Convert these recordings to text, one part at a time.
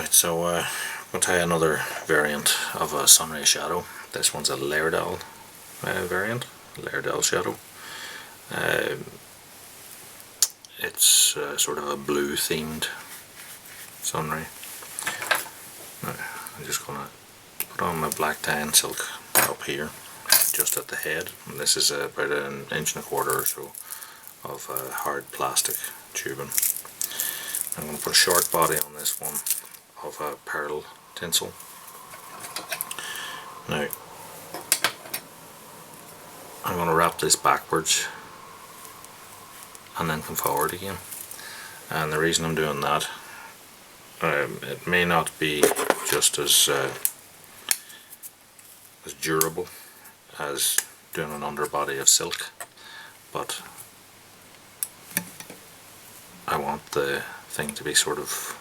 Right, so I'm going to try another variant of a Sunray shadow. This one's a Laerdal variant, Laerdal shadow. It's sort of a blue themed Sunray. Now, I'm just going to put on my black tan silk up here, just at the head. And this is about 1.25 inches or so of hard plastic tubing. I'm going to put a short body on this one of pearl tinsel. Now I'm going to wrap this backwards and then come forward again, and the reason I'm doing that, it may not be just as durable as doing an underbody of silk, but I want the thing to be sort of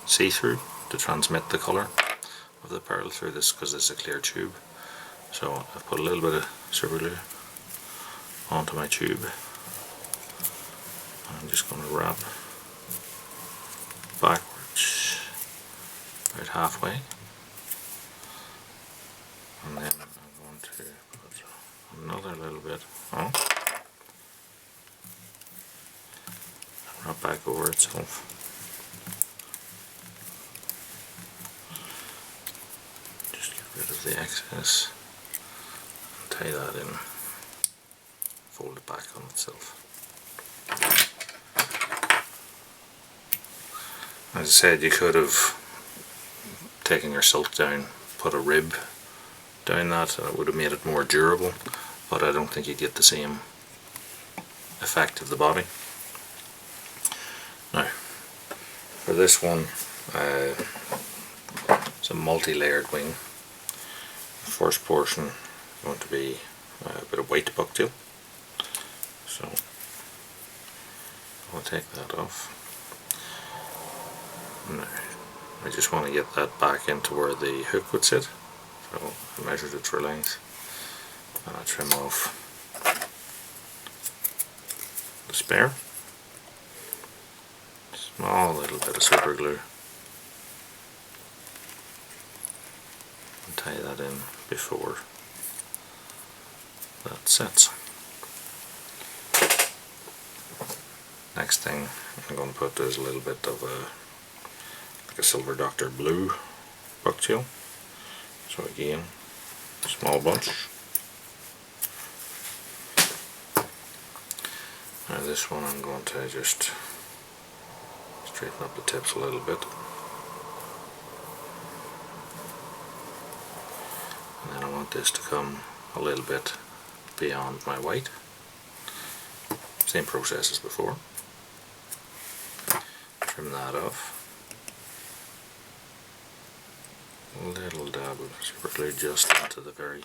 see-through to transmit the colour of the pearl through this, because it's a clear tube. So I've put a little bit of super glue onto my tube. I'm just going to wrap backwards about halfway, and then I'm going to put another little bit on, wrap back over itself. Just get rid of the excess and tie that in, fold it back on itself. As I said, you could have taken your silk down, put a rib down that, and it would have made it more durable, but I don't think you'd get the same effect of the body. Now, for this one, it's a multi-layered wing. The first portion is going to be a bit of white bucktail, so I'll take that off. Now, I just want to get that back into where the hook would sit, so I measured it for length, and I trim off the spare. Small little bit of super glue, and tie that in before that sets. Next thing I'm going to put is a little bit of a silver Dr. Blue bucktail. So again, small bunch. Now this one I'm going to just straighten up the tips a little bit, and then I want this to come a little bit beyond my white. Same process as before. Trim that off. A little dab of super glue just into the very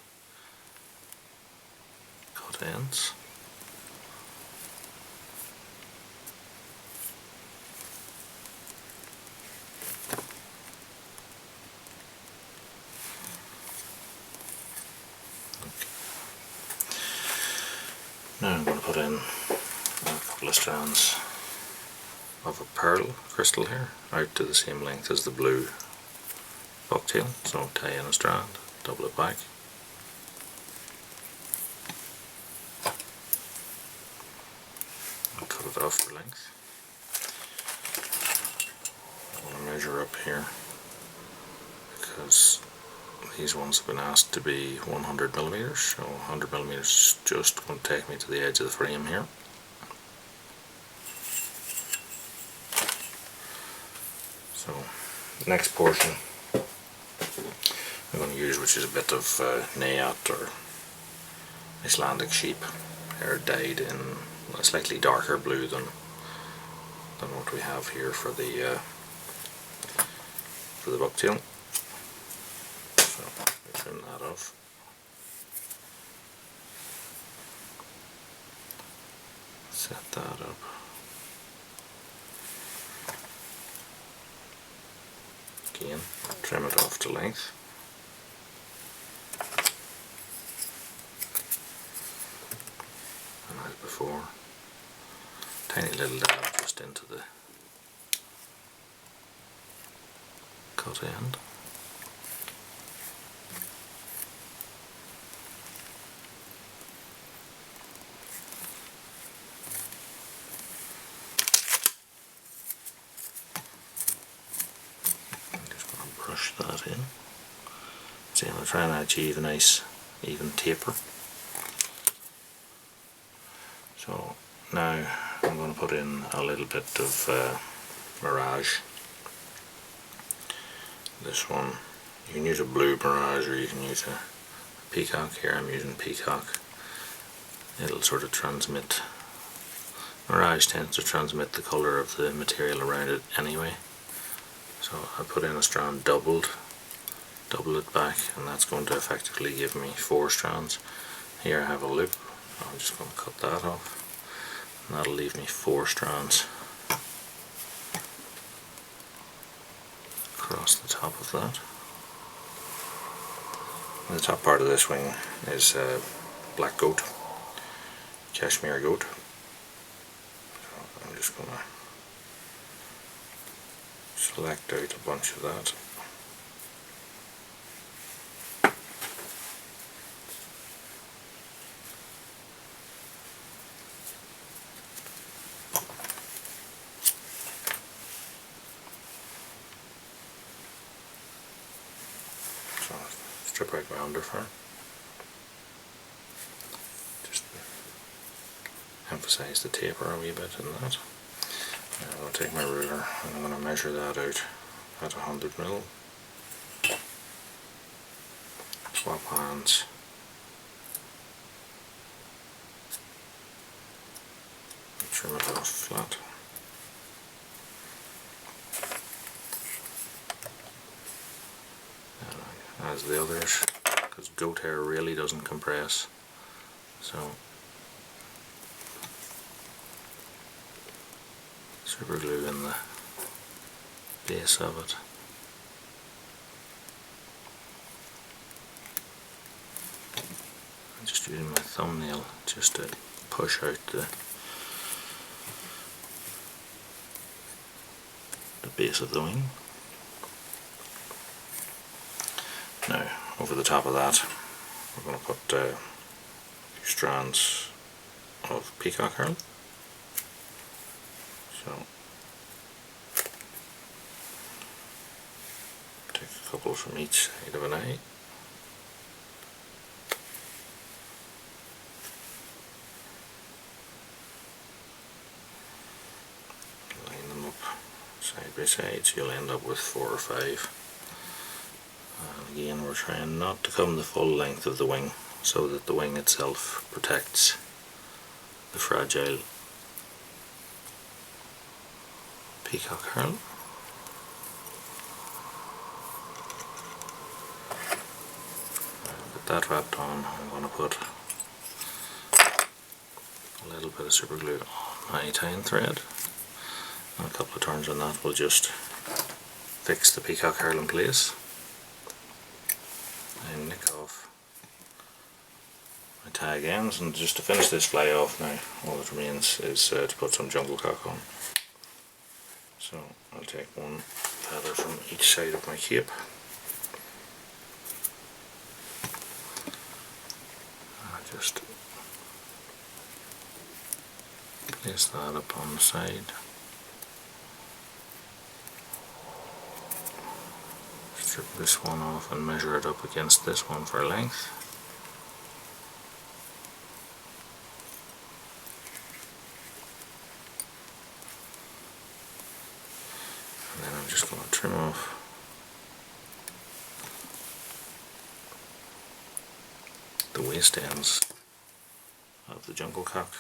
cut ends. Okay. Now I'm going to put in a couple of strands of a pearl crystal here, out to the same length as the blue bucktail. So tie in a strand, double it back, and cut it off for length. I want to measure up here because these ones have been asked to be 100mm, so 100mm is just going to take me to the edge of the frame here. So next portion I'm going to use, which is a bit of Nayat or Icelandic sheep hair, dyed in a slightly darker blue than what we have here for the bucktail. So we trim that off. Set that up. Again, trim it off to length. And as before, tiny little dab just into the cut end. I'm just going to brush that in. See, I'm trying to achieve a nice even taper. So now I'm going to put in a little bit of Mirage. This one, you can use a blue Mirage or you can use a Peacock. Here I'm using Peacock. It'll sort of transmit, Mirage tends to transmit the colour of the material around it anyway. So I put in a strand double it back, and that's going to effectively give me 4 strands. Here I have a loop, I'm just going to cut that off, and that'll leave me 4 strands across the top of that. And the top part of this wing is black goat, cashmere goat. So I'm just going to select out a bunch of that. So strip out my underfur. Just emphasize the taper a wee bit in that. Now I'm going to take my ruler and I'm going to measure that out at 100mm. Swap hands. Trim it off flat. As the others, because goat hair really doesn't compress, so super glue in the base of it. I'm just using my thumbnail just to push out the base of the wing. Now, over the top of that, we're going to put 2 strands of peacock herl. So, take a couple from each side of an eye. Line them up side by side, so you'll end up with 4 or 5. Again, we're trying not to come the full length of the wing so that the wing itself protects the fragile peacock herl. With that wrapped on, I'm going to put a little bit of super glue on my tying thread, and a couple of turns on that will just fix the peacock herl in place. And nick off my tag ends, and just to finish this fly off now, all that remains is to put some jungle cock on. So I'll take one feather from each side of my cape. I'll just place that up on the side. Strip this one off and measure it up against this one for length. And then I'm just going to trim off the waist ends of the jungle cock.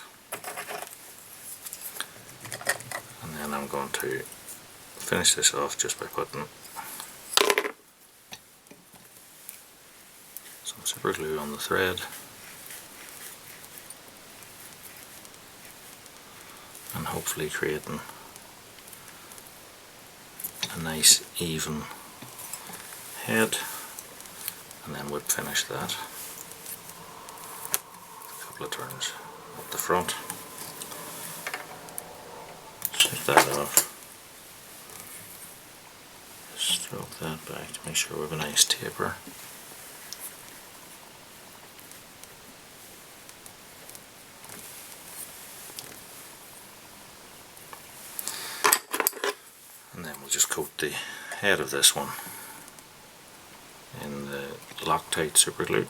And then I'm going to finish this off just by putting some super glue on the thread, and hopefully creating a nice even head, and then whip finish that. A couple of turns up the front, snip that off, just Stroke that back to make sure we have a nice taper. And then we'll just coat the head of this one in the Loctite super glue.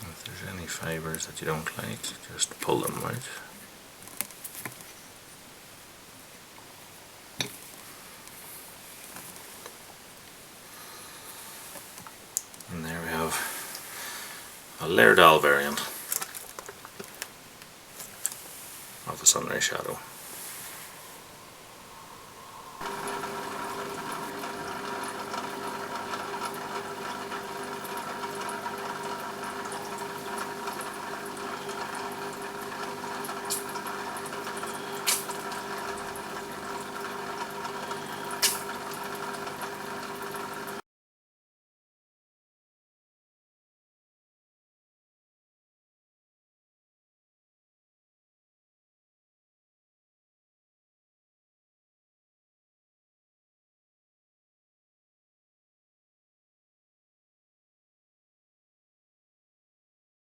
If there's any fibres that you don't like, just pull them out. And there we have a Laerdal variant of the Sunray shadow.